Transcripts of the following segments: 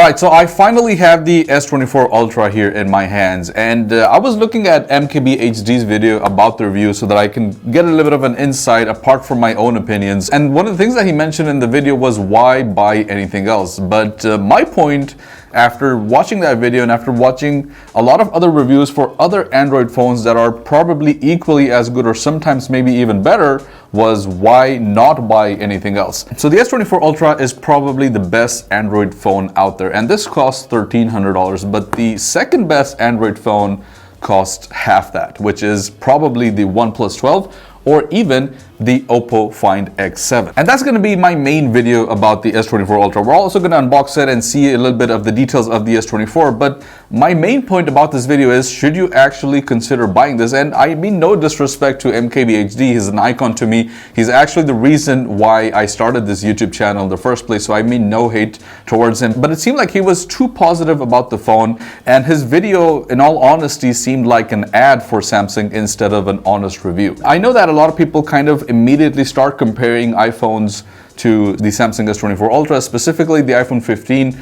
Alright, so I finally have the S24 Ultra here in my hands, and I was looking at MKBHD's video about the review so that I can get a little bit of an insight apart from my own opinions. And one of the things that he mentioned in the video was why buy anything else. But my point after watching that video and after watching a lot of other reviews for other Android phones that are probably equally as good or sometimes maybe even better was why not buy anything else. So the S24 Ultra is probably the best Android phone out there, and this costs $1,300, but the second best Android phone costs half that, which is probably the OnePlus 12 or even the Oppo Find X7. And that's going to be my main video about the S24 Ultra. We're also going to unbox it and see a little bit of the details of the S24, but my main point about this video is, should you actually consider buying this? And I mean no disrespect to MKBHD, he's an icon to me. He's actually the reason why I started this YouTube channel in the first place, so I mean no hate towards him. But it seemed like he was too positive about the phone, and his video, in all honesty, seemed like an ad for Samsung instead of an honest review. I know that a lot of people kind of immediately start comparing iPhones to the Samsung S24 Ultra, specifically the iPhone 15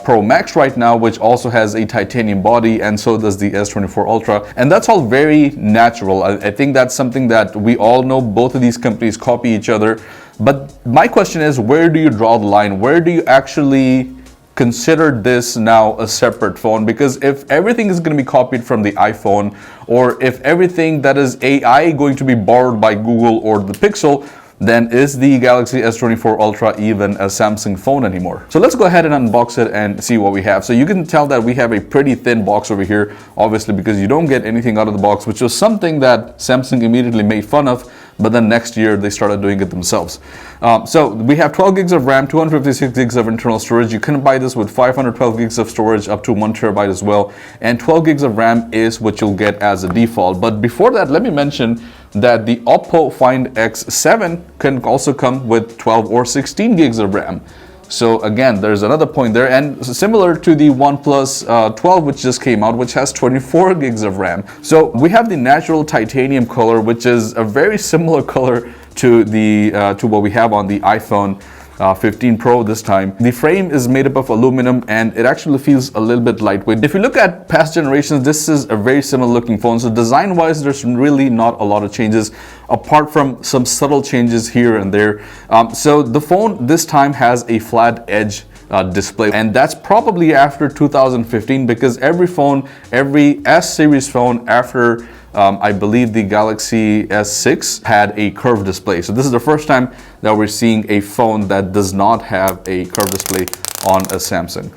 Pro Max right now, which also has a titanium body, and so does the S24 Ultra. And that's all very natural. I think that's something that we all know. Both of these companies copy each other. But my question is, where do you draw the line? Where do you actually consider this now a separate phone? Because if everything is going to be copied from the iPhone, or if everything that is AI going to be borrowed by Google or the Pixel, then is the Galaxy S24 Ultra even a Samsung phone anymore? So let's go ahead and unbox it and see what we have. So you can tell that we have a pretty thin box over here, obviously, because you don't get anything out of the box, which was something that Samsung immediately made fun of, but then next year they started doing it themselves. So we have 12 gigs of RAM, 256 gigs of internal storage. You can buy this with 512 gigs of storage up to 1 terabyte as well, and 12 gigs of RAM is what you'll get as a default. But before that, let me mention that the Oppo Find X7 can also come with 12 or 16 gigs of RAM. So again, there's another point there, and similar to the OnePlus 12, which just came out, which has 24 gigs of RAM. So we have the natural titanium color, which is a very similar color to the to what we have on the iPhone 15 Pro this time. The frame is made up of aluminum, and it actually feels a little bit lightweight. If you look at past generations, this is a very similar looking phone. So design wise, there's really not a lot of changes apart from some subtle changes here and there. So the phone this time has a flat edge display, and that's probably after 2015, because every phone, every S series phone after I believe the Galaxy S6 had a curved display. So this is the first time that we're seeing a phone that does not have a curved display on a Samsung.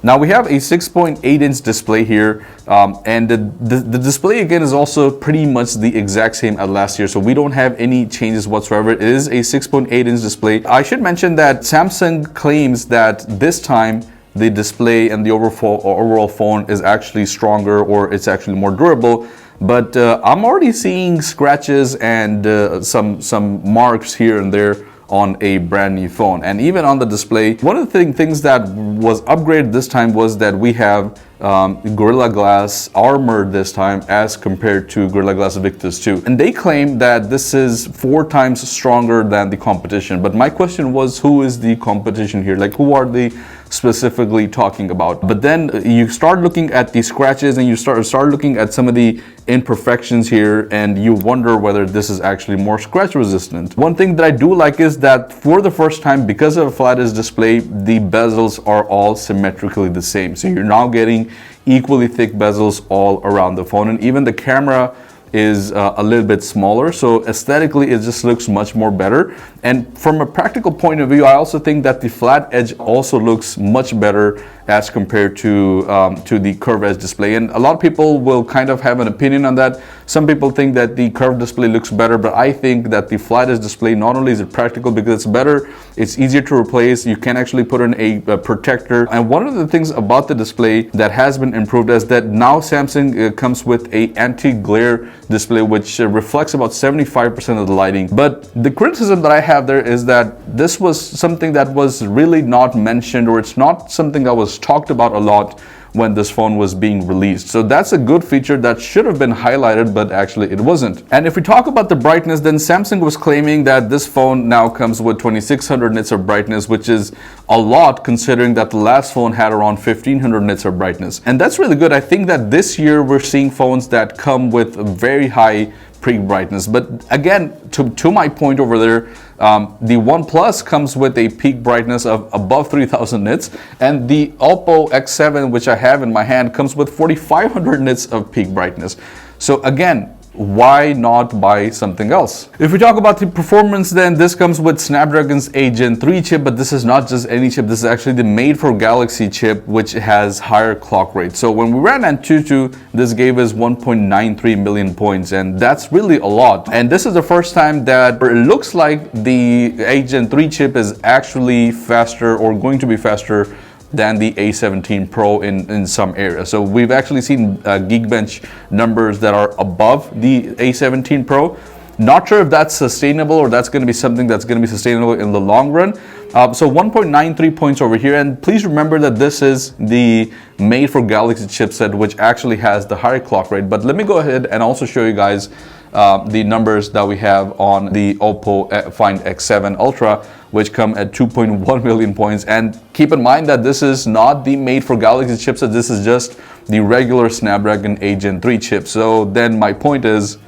Now we have a 6.8-inch display here, and the display again is also pretty much the exact same as last year, so we don't have any changes whatsoever. It is a 6.8-inch display. I should mention that Samsung claims that this time the display and the overall phone is actually stronger, or it's actually more durable. But I'm already seeing scratches and some marks here and there on a brand new phone. And even on the display, one of the things that was upgraded this time was that we have Gorilla Glass Armor this time as compared to Gorilla Glass Victus 2. And they claim that this is 4 times stronger than the competition. But my question was, who is the competition here? Like, who are they specifically talking about? But then you start looking at the scratches, and you start looking at some of the imperfections here, and you wonder whether this is actually more scratch resistant. One thing that I do like is that for the first time, because of a flat edge display, the bezels are all symmetrically the same. So you're now getting equally thick bezels all around the phone, and even the camera is a little bit smaller, so aesthetically it just looks much more better. And from a practical point of view, I also think that the flat edge also looks much better as compared to the curved edge display. And a lot of people will kind of have an opinion on that. Some people think that the curved display looks better, but I think that the flat edge display, not only is it practical because it's better, it's easier to replace. You can actually put in a protector. And one of the things about the display that has been improved is that now Samsung comes with a anti-glare display, which reflects about 75% of the lighting. But the criticism that I have there is that this was something that was really not mentioned, or it's not something that was talked about a lot when this phone was being released. So that's a good feature that should have been highlighted, but actually it wasn't. And if we talk about the brightness, then Samsung was claiming that this phone now comes with 2600 nits of brightness, which is a lot considering that the last phone had around 1500 nits of brightness. And that's really good. I think that this year we're seeing phones that come with a very high peak brightness. But again, to my point over there, the OnePlus comes with a peak brightness of above 3000 nits, and the Oppo X7, which I have in my hand, comes with 4500 nits of peak brightness. So again, why not buy something else? If we talk about the performance, then this comes with Snapdragon's 8 Gen 3 chip, but this is not just any chip. This is actually the made for Galaxy chip, which has higher clock rate. So when we ran Antutu, this gave us 1.93 million points, and that's really a lot. And this is the first time that it looks like the 8 Gen 3 chip is actually faster, or going to be faster, than the A17 Pro in some areas. So we've actually seen Geekbench numbers that are above the A17 Pro. Not sure if that's sustainable, or that's going to be something that's going to be sustainable in the long run. So 1.93 points over here, and please remember that this is the made for Galaxy chipset, which actually has the higher clock rate. But let me go ahead and also show you guys the numbers that we have on the Oppo Find X7 Ultra, which come at 2.1 million points. And keep in mind that this is not the made for Galaxy chipset, this is just the regular Snapdragon 8 Gen 3 chip. So then my point is,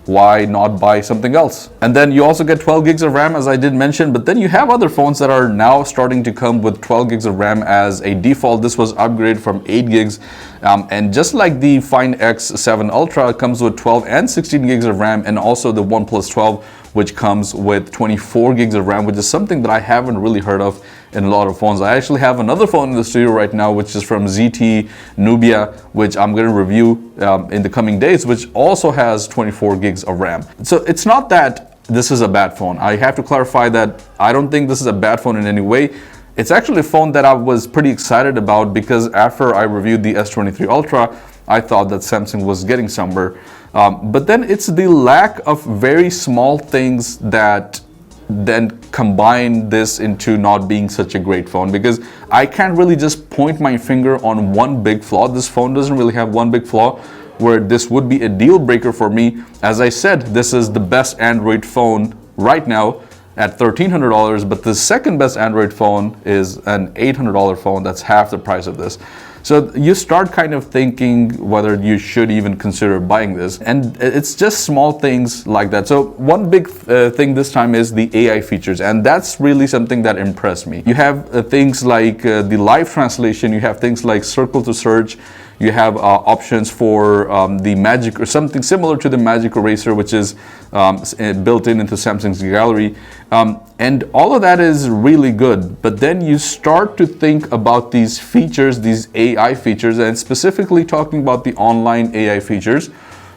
why not buy something else? And then you also get 12 gigs of RAM, as I did mention, but then you have other phones that are now starting to come with 12 gigs of RAM as a default. This was upgraded from 8 gigs. And just like the Find X7 Ultra, it comes with 12 and 16 gigs of RAM, and also the OnePlus 12, which comes with 24 gigs of RAM, which is something that I haven't really heard of in a lot of phones. I actually have another phone in the studio right now, which is from ZT Nubia, which I'm going to review in the coming days, which also has 24 gigs of RAM. So it's not that this is a bad phone. I have to clarify that I don't think this is a bad phone in any way. It's actually a phone that I was pretty excited about, because after I reviewed the S23 Ultra, I thought that Samsung was getting somewhere. But then it's the lack of very small things that then combine this into not being such a great phone, because I can't really just point my finger on one big flaw. This phone doesn't really have one big flaw where this would be a deal breaker for me. As I said, this is the best Android phone right now at $1,300, but the second best Android phone is an $800 phone that's half the price of this. So you start kind of thinking whether you should even consider buying this. And it's just small things like that. So one big thing this time is the AI features. And that's really something that impressed me. You have things like the live translation. You have things like circle to search. You have options for the magic, or something similar to the magic eraser, which is built into Samsung's gallery. And all of that is really good. But then you start to think about these features, these AI features, and specifically talking about the online AI features.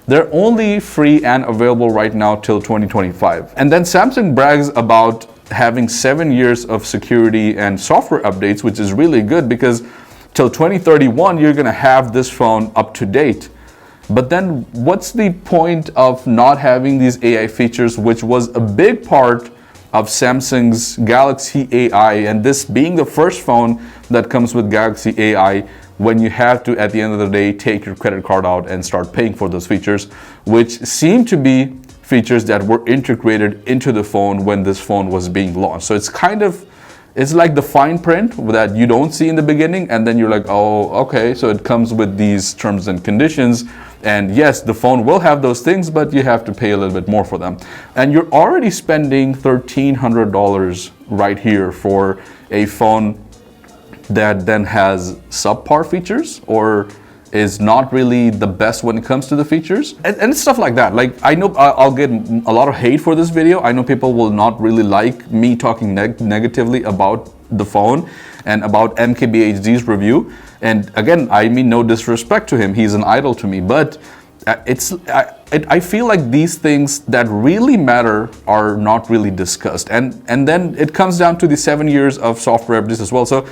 They're only free and available right now till 2025. And then Samsung brags about having 7 years of security and software updates, which is really good, because till 2031, you're going to have this phone up to date. But then what's the point of not having these AI features, which was a big part of Samsung's Galaxy AI, and this being the first phone that comes with Galaxy AI, when you have to, at the end of the day, take your credit card out and start paying for those features, which seem to be features that were integrated into the phone when this phone was being launched. So it's like the fine print that you don't see in the beginning, and then you're like, oh, okay, so it comes with these terms and conditions. And yes, the phone will have those things, but you have to pay a little bit more for them. And you're already spending $1,300 right here for a phone that then has subpar features, or is not really the best when it comes to the features. And it's stuff like that. Like, I know I'll get a lot of hate for this video. I know people will not really like me talking negatively about the phone and about MKBHD's review. And again, I mean no disrespect to him. He's an idol to me. But I feel like these things that really matter are not really discussed. And then it comes down to the 7 years of software updates as well. So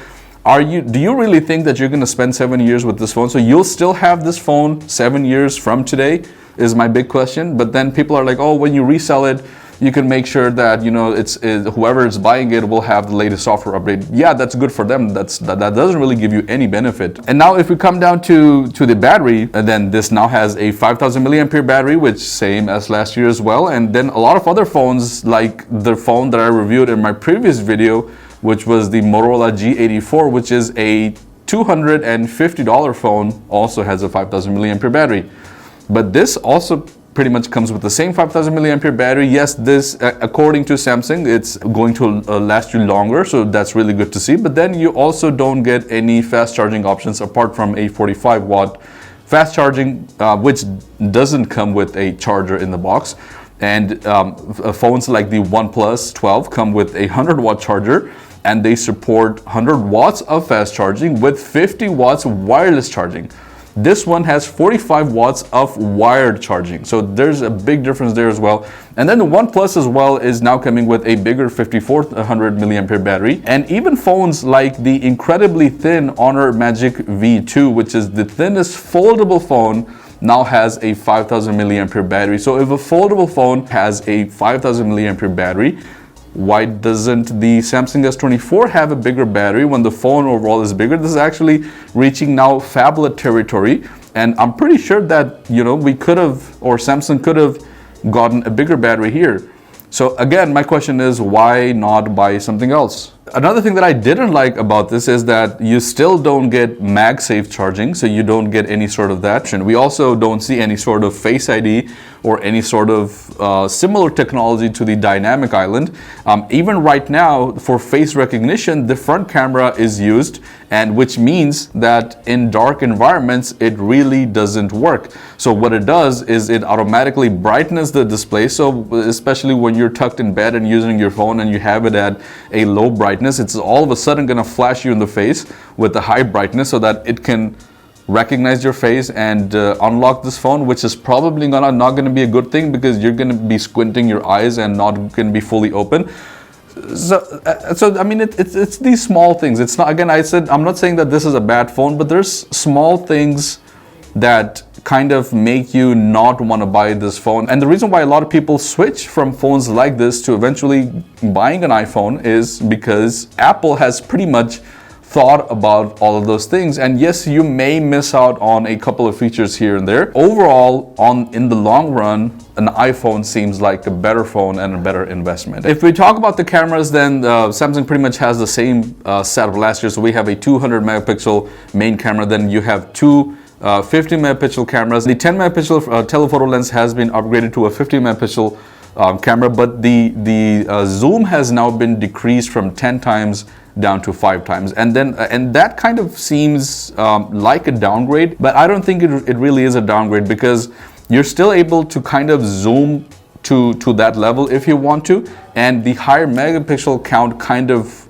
Do you really think that you're going to spend 7 years with this phone? So you'll still have this phone 7 years from today is my big question. But then people are like, oh, when you resell it, you can make sure that, you know, whoever is buying it will have the latest software update. Yeah, that's good for them. That doesn't really give you any benefit. And now if we come down to the battery, and then this now has a 5,000 milliampere battery, which same as last year as well. And then a lot of other phones, like the phone that I reviewed in my previous video, which was the Motorola G84, which is a $250 phone, also has a 5,000 milliampere battery. But this also pretty much comes with the same 5,000 milliampere battery. Yes, this, according to Samsung, it's going to last you longer, so that's really good to see. But then you also don't get any fast charging options apart from a 45 watt fast charging, which doesn't come with a charger in the box. And phones like the OnePlus 12 come with a 100 watt charger, and they support 100 watts of fast charging with 50 watts wireless charging. This one has 45 watts of wired charging. So there's a big difference there as well. And then the OnePlus as well is now coming with a bigger 5400 milliampere battery. And even phones like the incredibly thin Honor Magic V2, which is the thinnest foldable phone, now has a 5000 milliampere battery. So if a foldable phone has a 5000 milliampere battery, why doesn't the Samsung S24 have a bigger battery when the phone overall is bigger? This is actually reaching now phablet territory, and I'm pretty sure that, you know, we could have, or Samsung could have gotten a bigger battery here. So again, my question is, why not buy something else? Another thing that I didn't like about this is that you still don't get MagSafe charging, so you don't get any sort of that. And we also don't see any sort of Face ID or any sort of similar technology to the Dynamic Island. Even right now, for face recognition, the front camera is used, and which means that in dark environments, it really doesn't work. So what it does is it automatically brightens the display. So especially when you're tucked in bed and using your phone and you have it at a low brightness, it's all of a sudden going to flash you in the face with the high brightness so that it can recognize your face and unlock this phone, which is probably not going to be a good thing because you're going to be squinting your eyes and not going to be fully open. So I mean, it's these small things. It's not, again, I'm not saying that this is a bad phone, but there's small things that kind of make you not want to buy this phone. And the reason why a lot of people switch from phones like this to eventually buying an iPhone is because Apple has pretty much thought about all of those things. And yes, you may miss out on a couple of features here and there. Overall, in the long run, an iPhone seems like a better phone and a better investment. If we talk about the cameras, then Samsung pretty much has the same set of last year. So we have a 200 megapixel main camera, then you have two 50 megapixel cameras. The 10 megapixel telephoto lens has been upgraded to a 50 megapixel camera, but the zoom has now been decreased from 10 times down to 5 times, and that kind of seems like a downgrade, but I don't think it really is a downgrade, because you're still able to kind of zoom to that level if you want to, and the higher megapixel count kind of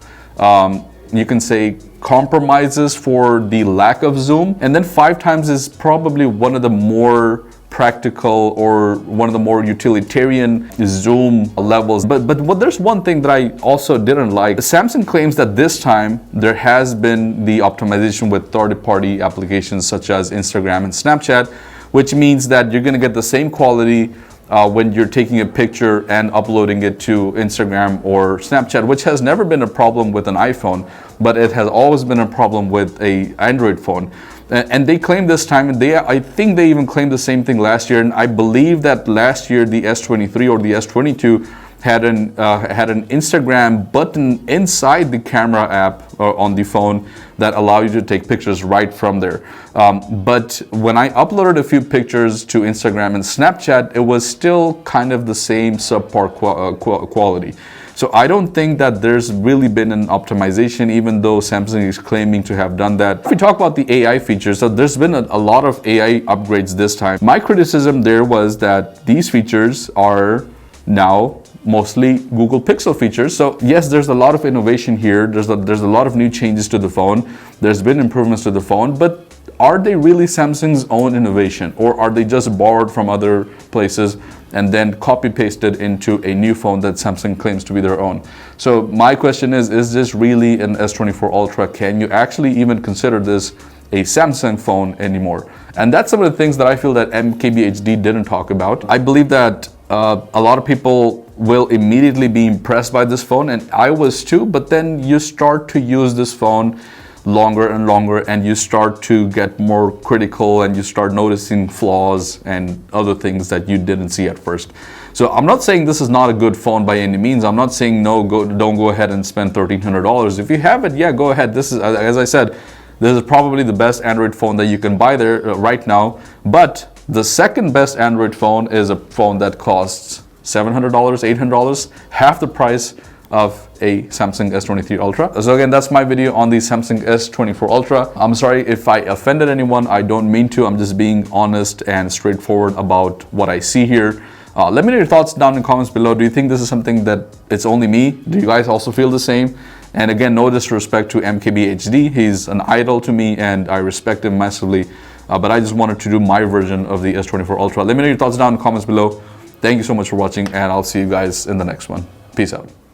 you can say compromises for the lack of zoom, and then 5 times is probably one of the more practical or one of the more utilitarian zoom levels. But there's one thing that I also didn't like. Samsung claims that this time there has been the optimization with third-party applications such as Instagram and Snapchat, which means that you're going to get the same quality when you're taking a picture and uploading it to Instagram or Snapchat, which has never been a problem with an iPhone, but it has always been a problem with an Android phone. And they claim this time, and I think they even claimed the same thing last year. And I believe that last year the S23 or the S22 had an Instagram button inside the camera app on the phone that allow you to take pictures right from there. But when I uploaded a few pictures to Instagram and Snapchat, it was still kind of the same subpar quality. So I don't think that there's really been an optimization, even though Samsung is claiming to have done that. If we talk about the AI features, so there's been a lot of AI upgrades this time. My criticism there was that these features are now mostly Google Pixel features. So yes, there's a lot of innovation here. There's a lot of new changes to the phone. There's been improvements to the phone, but are they really Samsung's own innovation, or are they just borrowed from other places and then copy pasted into a new phone that Samsung claims to be their own? So my question is this really an S24 Ultra? Can you actually even consider this a Samsung phone anymore? And that's some of the things that I feel that MKBHD didn't talk about. I believe that a lot of people will immediately be impressed by this phone, and I was too, but then you start to use this phone longer and longer, and you start to get more critical, and you start noticing flaws and other things that you didn't see at first. So I'm not saying this is not a good phone by any means. I'm not saying don't go ahead and spend $1,300. If you have it, yeah, go ahead. This is, as I said, this is probably the best Android phone that you can buy there right now. But the second best Android phone is a phone that costs $700, $800, half the price of a Samsung S23 Ultra. So again, that's my video on the Samsung S24 Ultra. I'm sorry if I offended anyone. I don't mean to. I'm just being honest and straightforward about what I see here. Let me know your thoughts down in the comments below. Do you think this is something that it's only me? Do you guys also feel the same? And again, no disrespect to MKBHD. He's an idol to me and I respect him massively. But I just wanted to do my version of the S24 Ultra. Let me know your thoughts down in the comments below. Thank you so much for watching, and I'll see you guys in the next one. Peace out.